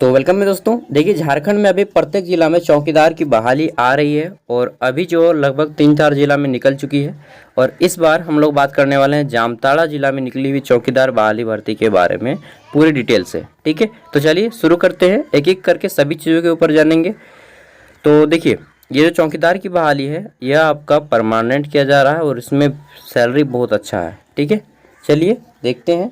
तो वेलकम है दोस्तों। देखिए, झारखंड में अभी प्रत्येक जिला में चौकीदार की बहाली आ रही है और अभी जो लगभग 3-4 जिला में निकल चुकी है। और इस बार हम लोग बात करने वाले हैं जामताड़ा जिला में निकली हुई चौकीदार बहाली भर्ती के बारे में पूरी डिटेल से। ठीक है, तो चलिए शुरू करते हैं, एक एक करके सभी चीज़ों के ऊपर जानेंगे। तो देखिए, ये जो चौकीदार की बहाली है यह आपका परमानेंट किया जा रहा है और इसमें सैलरी बहुत अच्छा है। ठीक है, चलिए देखते हैं।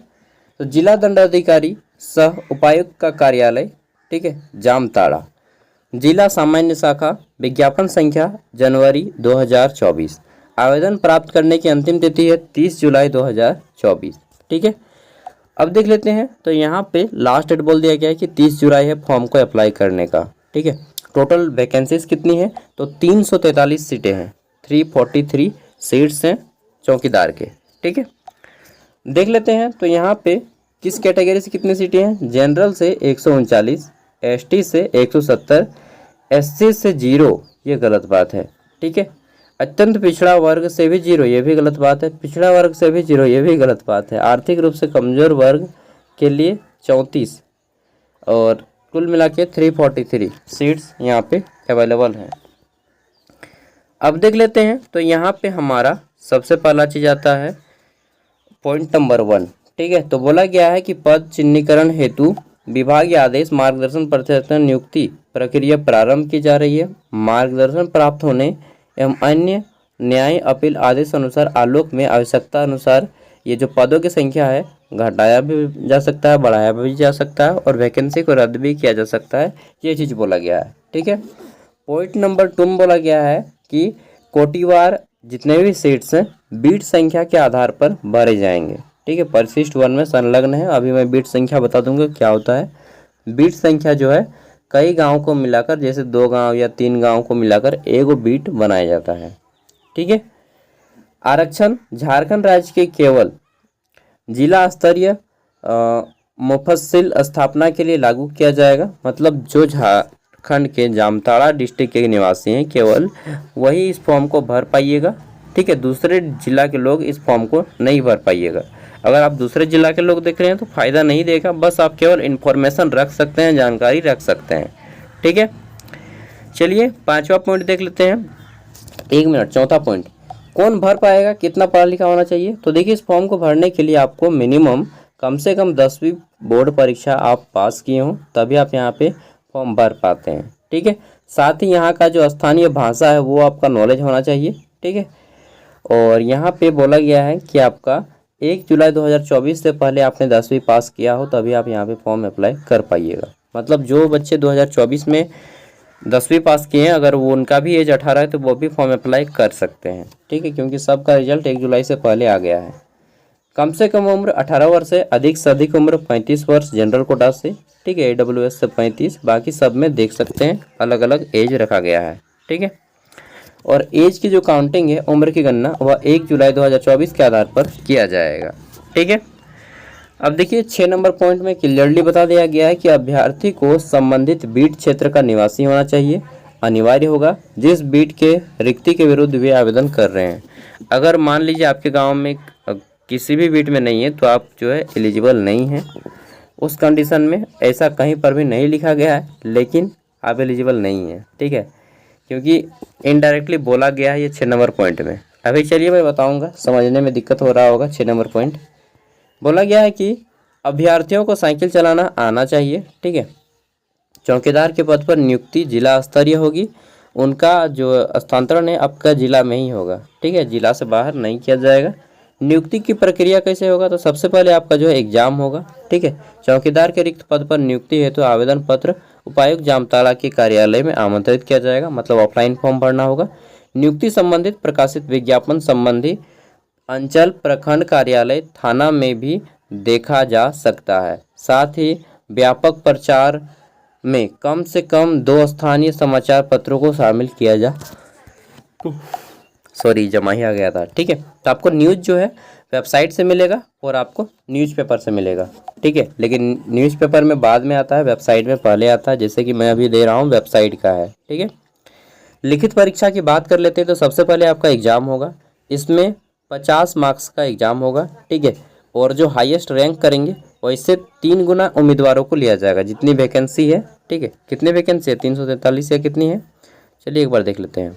तो जिला दंडाधिकारी सह उपायुक्त का कार्यालय, ठीक है, जामताड़ा, जिला सामान्य शाखा, विज्ञापन संख्या जनवरी 2024। आवेदन प्राप्त करने की अंतिम तिथि है 30 जुलाई 2024। ठीक है, अब देख लेते हैं। तो यहाँ पे लास्ट डेट बोल दिया गया है कि 30 जुलाई है फॉर्म को अप्लाई करने का। ठीक है, टोटल वैकेंसीज कितनी है? तो 343 सीटें हैं, 343 सीट्स हैं चौकीदार के। ठीक है, देख लेते हैं। तो यहाँ पे किस कैटेगरी से कितनी सीटें हैं? जनरल से 139, एसटी से 170, एससी से 0, ये गलत बात है। ठीक है, अत्यंत पिछड़ा वर्ग से भी 0, ये भी गलत बात है। पिछड़ा वर्ग से भी 0, ये भी गलत बात है। आर्थिक रूप से कमजोर वर्ग के लिए 34 और कुल मिला के 343 सीट्स यहाँ पे अवेलेबल हैं। अब देख लेते हैं। तो यहाँ पे हमारा सबसे पहला चीज़ आता है पॉइंट नंबर 1। ठीक है, तो बोला गया है कि पद चिन्हीकरण हेतु विभागीय आदेश मार्गदर्शन प्रत्यर्पण नियुक्ति प्रक्रिया प्रारंभ की जा रही है। मार्गदर्शन प्राप्त होने एवं अन्य न्याय अपील आदेश अनुसार आलोक में आवश्यकता अनुसार ये जो पदों की संख्या है घटाया भी जा सकता है, बढ़ाया भी जा सकता है और वैकेंसी को रद्द भी किया जा सकता है, ये चीज़ बोला गया है। ठीक है, पॉइंट नंबर 2 में बोला गया है कि कोटिवार जितने भी सीट्स हैं बीट संख्या के आधार पर भरे जाएंगे। ठीक है, परिशिष्ट 1 में संलग्न है। अभी मैं बीट संख्या बता दूंगा क्या होता है। बीट संख्या जो है कई गांव को मिलाकर, जैसे 2 गांव या 3 गांव को मिलाकर एगो बीट बनाया जाता है। ठीक है, आरक्षण झारखंड राज्य के केवल जिला स्तरीय मुफस्सिल स्थापना के लिए लागू किया जाएगा। मतलब जो झारखंड के जामताड़ा डिस्ट्रिक्ट के निवासी हैं केवल वही इस फॉर्म को भर पाइएगा। ठीक है, दूसरे जिला के लोग इस फॉर्म को नहीं भर पाइएगा। अगर आप दूसरे जिला के लोग देख रहे हैं तो फ़ायदा नहीं देगा, बस आप केवल इन्फॉर्मेशन रख सकते हैं, जानकारी रख सकते हैं। ठीक है, चलिए 5वां पॉइंट देख लेते हैं। 1 मिनट, 4था पॉइंट, कौन भर पाएगा, कितना पढ़ा लिखा होना चाहिए? तो देखिए, इस फॉर्म को भरने के लिए आपको मिनिमम कम से कम 10वीं बोर्ड परीक्षा आप पास किए हों, तभी आप यहाँ पे फॉर्म भर पाते हैं। ठीक है, साथ ही यहाँ का जो स्थानीय भाषा है वो आपका नॉलेज होना चाहिए। ठीक है, और यहाँ पे बोला गया है कि आपका 1 जुलाई 2024 से पहले आपने 10वीं पास किया हो तभी आप यहाँ पे फॉर्म अप्लाई कर पाइएगा। मतलब जो बच्चे 2024 में 10वीं पास किए हैं, अगर वो उनका भी एज 18 है तो वो भी फॉर्म अप्लाई कर सकते हैं। ठीक है, क्योंकि सबका रिजल्ट 1 जुलाई से पहले आ गया है। कम से कम उम्र 18 वर्ष है, अधिक से अधिक उम्र 35 वर्ष जनरल कोटा से। ठीक है, AWS से 35, बाकी सब में देख सकते हैं अलग अलग एज रखा गया है। ठीक है, और एज की जो काउंटिंग है, उम्र की गणना, वह 1 जुलाई 2024 के आधार पर किया जाएगा। ठीक है, अब देखिए 6 नंबर पॉइंट में क्लियरली बता दिया गया है कि अभ्यर्थी को संबंधित बीट क्षेत्र का निवासी होना चाहिए, अनिवार्य होगा, जिस बीट के रिक्ति के विरुद्ध वे आवेदन कर रहे हैं। अगर मान लीजिए आपके गाँव में किसी भी बीट में नहीं है तो आप जो है एलिजिबल नहीं हैं। उस कंडीशन में ऐसा कहीं पर भी नहीं लिखा गया है, लेकिन आप एलिजिबल नहीं हैं। ठीक है, क्योंकि इनडायरेक्टली बोला गया है ये 6 नंबर पॉइंट में। अभी चलिए मैं बताऊंगा, समझने में दिक्कत हो रहा होगा। 6 नंबर पॉइंट बोला गया है कि अभ्यर्थियों को साइकिल चलाना आना चाहिए। ठीक है, चौकीदार के पद पर नियुक्ति जिला स्तरीय होगी, उनका जो स्थानांतरण है आपका जिला में ही होगा। ठीक है, जिला से बाहर नहीं किया जाएगा। नियुक्ति की प्रक्रिया कैसे होगा? तो सबसे पहले आपका जो है एग्जाम होगा। ठीक है, चौकीदार के रिक्त पद पर नियुक्ति हेतु आवेदन पत्र उपायुक्त जामताड़ा के कार्यालय में आमंत्रित किया जाएगा। मतलब ऑफलाइन फॉर्म भरना होगा। नियुक्ति संबंधित प्रकाशित विज्ञापन संबंधी अंचल प्रखंड कार्यालय थाना में भी देखा जा सकता है। साथ ही व्यापक प्रचार में कम से कम 2 स्थानीय समाचार पत्रों को शामिल किया जा जमा ही आ गया था। ठीक है, तो आपको न्यूज़ जो है वेबसाइट से मिलेगा और आपको न्यूज़पेपर से मिलेगा। ठीक है, लेकिन न्यूज़पेपर में बाद में आता है, वेबसाइट में पहले आता है। जैसे कि मैं अभी दे रहा हूँ वेबसाइट का है। ठीक है, लिखित परीक्षा की बात कर लेते हैं। तो सबसे पहले आपका एग्ज़ाम होगा, इसमें 50 मार्क्स का एग्ज़ाम होगा। ठीक है, और जो हाईएस्ट रैंक करेंगे और इससे 3 गुना उम्मीदवारों को लिया जाएगा जितनी वैकेंसी है। ठीक है, कितनी वैकेंसी है? 343 या कितनी है? चलिए एक बार देख लेते हैं।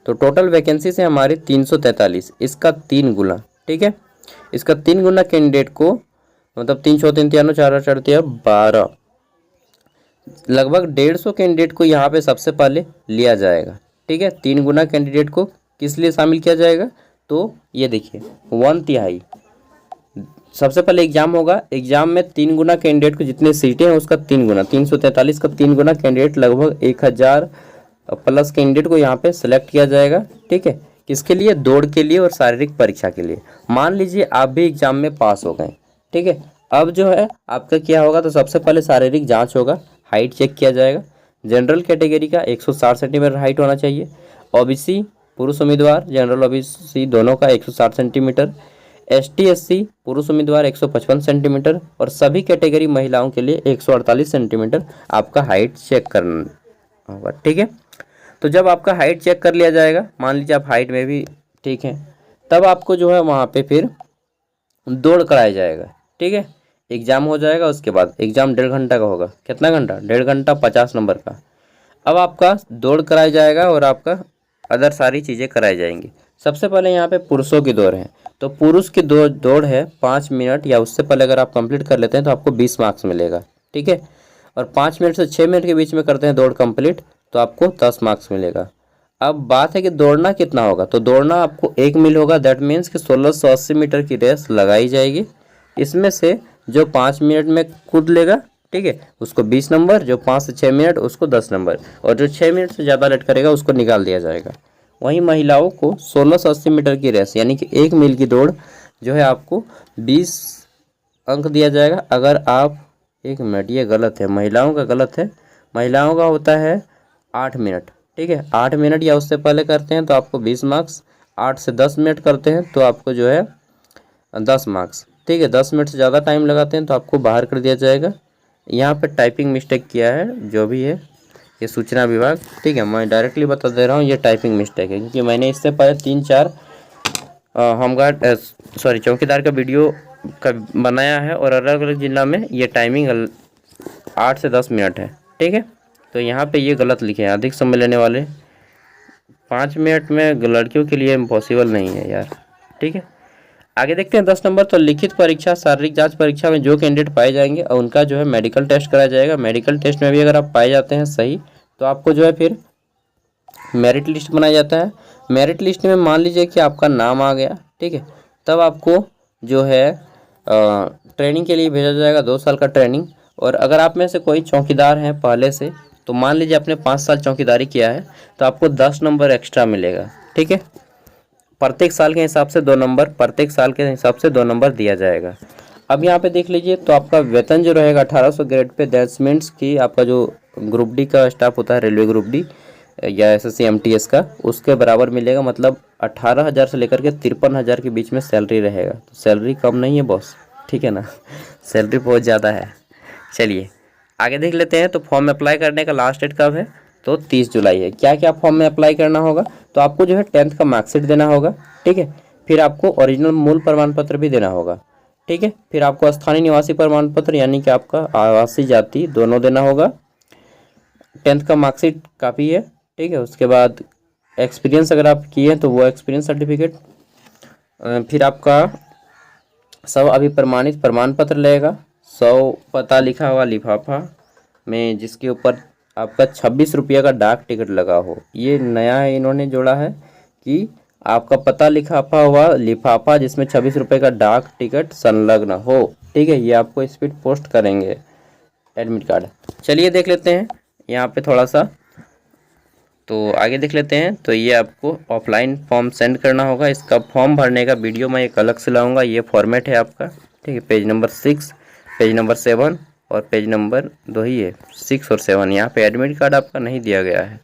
तो टोटल वैकेंसी से हमारी 343, इसका 3 गुना। ठीक है, इसका 3 गुना कैंडिडेट को, मतलब 3 4 3 3 4 4 12, लगभग 150 कैंडिडेट को यहाँ पे सबसे पहले लिया जाएगा। ठीक है, 3 गुना कैंडिडेट को किस लिए शामिल किया जाएगा? तो ये देखिए 1/3 सबसे पहले एग्जाम होगा। एग्जाम में 3 गुना कैंडिडेट को जितने सीटें हैं उसका 3 गुना, 343 का 3 गुना कैंडिडेट, लगभग 1000 प्लस कैंडिडेट को यहाँ पे सिलेक्ट किया जाएगा। ठीक है, किसके लिए? दौड़ के लिए और शारीरिक परीक्षा के लिए। मान लीजिए आप भी एग्जाम में पास हो गए। ठीक है, अब जो है आपका क्या होगा? तो सबसे पहले शारीरिक जांच होगा, हाइट चेक किया जाएगा। जनरल कैटेगरी का 160 सेंटीमीटर हाइट होना चाहिए। ओबीसी पुरुष उम्मीदवार, जनरल ओबीसी दोनों का 160 सेंटीमीटर। एसटी एससी पुरुष उम्मीदवार 155 सेंटीमीटर और सभी कैटेगरी महिलाओं के लिए 148 सेंटीमीटर आपका हाइट चेक करना होगा। ठीक है, तो जब आपका हाइट चेक कर लिया जाएगा, मान लीजिए आप हाइट में भी ठीक है, तब आपको जो है वहाँ पे फिर दौड़ कराया जाएगा। ठीक है, एग्ज़ाम हो जाएगा, उसके बाद एग्ज़ाम 1.5 घंटा का होगा। कितना घंटा? 1.5 घंटा 50 नंबर का। अब आपका दौड़ कराया जाएगा और आपका अदर सारी चीज़ें कराई जाएंगी। सबसे पहले यहाँ पे पुरुषों की दौड़ है, तो पुरुष की दौड़ है 5 मिनट या उससे पहले अगर आप कंप्लीट कर लेते हैं तो आपको 20 मार्क्स मिलेगा। ठीक है, और 5 मिनट से 6 मिनट के बीच में करते हैं दौड़ कंप्लीट तो आपको 10 मार्क्स मिलेगा। अब बात है कि दौड़ना कितना होगा, तो दौड़ना आपको 1 मील होगा। दैट मीन्स कि 1680 मीटर की रेस लगाई जाएगी। इसमें से जो 5 मिनट में कूद लेगा, ठीक है, उसको 20 नंबर, जो 5 से 6 मिनट उसको 10 नंबर, और जो 6 मिनट से ज़्यादा लेट करेगा उसको निकाल दिया जाएगा। वहीं महिलाओं को 1680 मीटर की रेस यानी कि 1 मील की दौड़ जो है आपको 20 अंक दिया जाएगा। अगर आप 1 मिनट, ये गलत है, महिलाओं का गलत है। महिलाओं का होता है 8 मिनट। ठीक है, 8 मिनट या उससे पहले करते हैं तो आपको 20 मार्क्स, 8 से 10 मिनट करते हैं तो आपको जो है 10 मार्क्स। ठीक है, 10 मिनट से ज़्यादा टाइम लगाते हैं तो आपको बाहर कर दिया जाएगा। यहाँ पे टाइपिंग मिस्टेक किया है जो भी है ये सूचना विभाग। ठीक है, मैं डायरेक्टली बता दे रहा हूँ ये टाइपिंग मिस्टेक है, क्योंकि मैंने इससे पहले 3-4 होमगार्ड चौकीदार का वीडियो का बनाया है और अलग अलग जिला में ये टाइमिंग 8 से 10 मिनट है। ठीक है, तो यहाँ पे ये गलत लिखे हैं, अधिक समय लेने वाले। 5 मिनट में लड़कियों के लिए इम्पॉसिबल नहीं है यार। ठीक है, आगे देखते हैं 10 नंबर। तो लिखित परीक्षा, शारीरिक जांच परीक्षा में जो कैंडिडेट पाए जाएंगे और उनका जो है मेडिकल टेस्ट कराया जाएगा। मेडिकल टेस्ट में भी अगर आप पाए जाते हैं सही तो आपको जो है फिर मेरिट लिस्ट बनाया जाता है। मेरिट लिस्ट में मान लीजिए कि आपका नाम आ गया, ठीक है, तब आपको जो है ट्रेनिंग के लिए भेजा जाएगा, 2 साल का ट्रेनिंग। और अगर आप में से कोई चौकीदार हैं पहले से, तो मान लीजिए आपने 5 साल चौकीदारी किया है तो आपको 10 नंबर एक्स्ट्रा मिलेगा। ठीक है, प्रत्येक साल के हिसाब से 2 नंबर, प्रत्येक साल के हिसाब से 2 नंबर दिया जाएगा। अब यहाँ पे देख लीजिए तो आपका वेतन जो रहेगा 1800 ग्रेड पे, दैट्स मीन्स कि आपका जो ग्रुप डी का स्टाफ होता है, रेलवे ग्रुप डी या एसएससी एमटीएस का, उसके बराबर मिलेगा। मतलब 18,000 से लेकर के 53,000 के बीच में सैलरी रहेगा। तो सैलरी कम नहीं है बॉस, ठीक है ना, सैलरी बहुत ज़्यादा है। चलिए आगे देख लेते हैं। तो फॉर्म अप्लाई करने का लास्ट डेट कब है? तो 30 जुलाई है। क्या क्या फॉर्म में अप्लाई करना होगा? तो आपको जो है 10th का मार्कशीट देना होगा। ठीक है, फिर आपको ओरिजिनल मूल प्रमाण पत्र भी देना होगा। ठीक है, फिर आपको स्थानीय निवासी प्रमाण पत्र यानी कि आपका आवासीय जाति दोनों देना होगा। 10th का मार्कशीट काफ़ी है। ठीक है, उसके बाद एक्सपीरियंस अगर आप किए हैं तो वो एक्सपीरियंस सर्टिफिकेट, फिर आपका सब अभी प्रमाणित प्रमाण पत्र लगेगा, 100 पता लिखा हुआ लिफाफा में जिसके ऊपर आपका 26 रुपये का डाक टिकट लगा हो। ये नया है, इन्होंने जोड़ा है कि आपका पता लिखा हुआ लिफाफा जिसमें 26 रुपये का डाक टिकट संलग्न हो। ठीक है, ये आपको स्पीड पोस्ट करेंगे एडमिट कार्ड। चलिए देख लेते हैं यहाँ पे थोड़ा सा, तो आगे देख लेते हैं। तो ये आपको ऑफलाइन फॉर्म सेंड करना होगा। इसका फॉर्म भरने का वीडियो मैं एक अलग से लाऊंगा। ये फॉर्मेट है आपका, ठीक है, पेज नंबर 6, पेज नंबर 7 और पेज नंबर 2 ही है, 6 और 7। यहाँ पे एडमिट कार्ड आपका नहीं दिया गया है।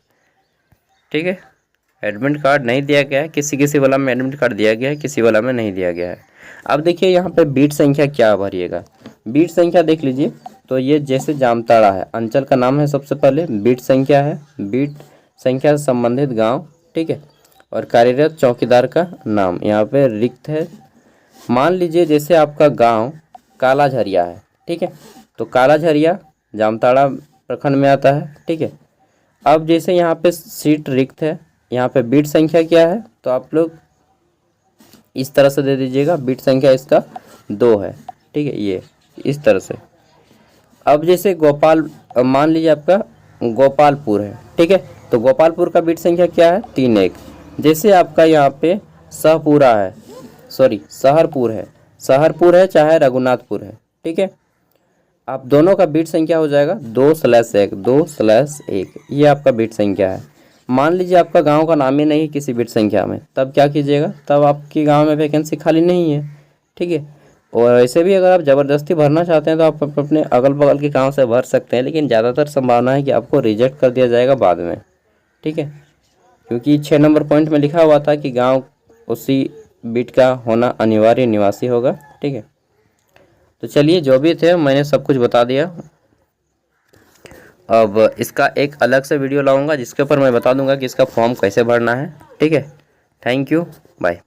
ठीक है, एडमिट कार्ड नहीं दिया गया है, किसी किसी वाला में एडमिट कार्ड दिया गया है, किसी वाला में नहीं दिया गया है। अब देखिए यहाँ पे बीट संख्या क्या भरिएगा। बीट संख्या देख लीजिए, तो ये जैसे जामताड़ा है, अंचल का नाम है, सबसे पहले बीट संख्या है, बीट संख्या से संबंधित गांव। ठीक है, और कार्यरत चौकीदार का नाम यहाँ पे रिक्त है। मान लीजिए जैसे आपका गांव काला झरिया है, ठीक है। तो काला झरिया जामताड़ा प्रखंड में आता है। ठीक है। अब जैसे यहाँ पे सीट रिक्त है, यहाँ पे बीट संख्या क्या है, तो आप लोग इस तरह से दे दीजिएगा, बीट संख्या इसका 2 है। ठीक है, ये इस तरह से। अब जैसे मान लीजिए आपका गोपालपुर है। ठीक है, तो गोपालपुर का बीट संख्या क्या है, 3-1। जैसे आपका यहाँ पे सहपुरा है, सॉरी सहरपुर है चाहे रघुनाथपुर है। ठीक है, आप दोनों का बीट संख्या हो जाएगा 2/1, ये आपका बीट संख्या है। मान लीजिए आपका गांव का नाम ही नहीं किसी बीट संख्या में, तब क्या कीजिएगा, तब आपके गांव में वैकेंसी खाली नहीं है। ठीक है, और ऐसे भी अगर आप ज़बरदस्ती भरना चाहते हैं तो आप अपने अगल बगल के गांव से भर सकते हैं, लेकिन ज़्यादातर संभावना है कि आपको रिजेक्ट कर दिया जाएगा बाद में। ठीक है, क्योंकि 6 नंबर पॉइंट में लिखा हुआ था कि गांव उसी बीट का होना अनिवार्य निवासी होगा। ठीक है, तो चलिए जो भी थे मैंने सब कुछ बता दिया। अब इसका एक अलग से वीडियो लाऊंगा जिसके ऊपर मैं बता दूंगा कि इसका फॉर्म कैसे भरना है। ठीक है, थैंक यू, बाय।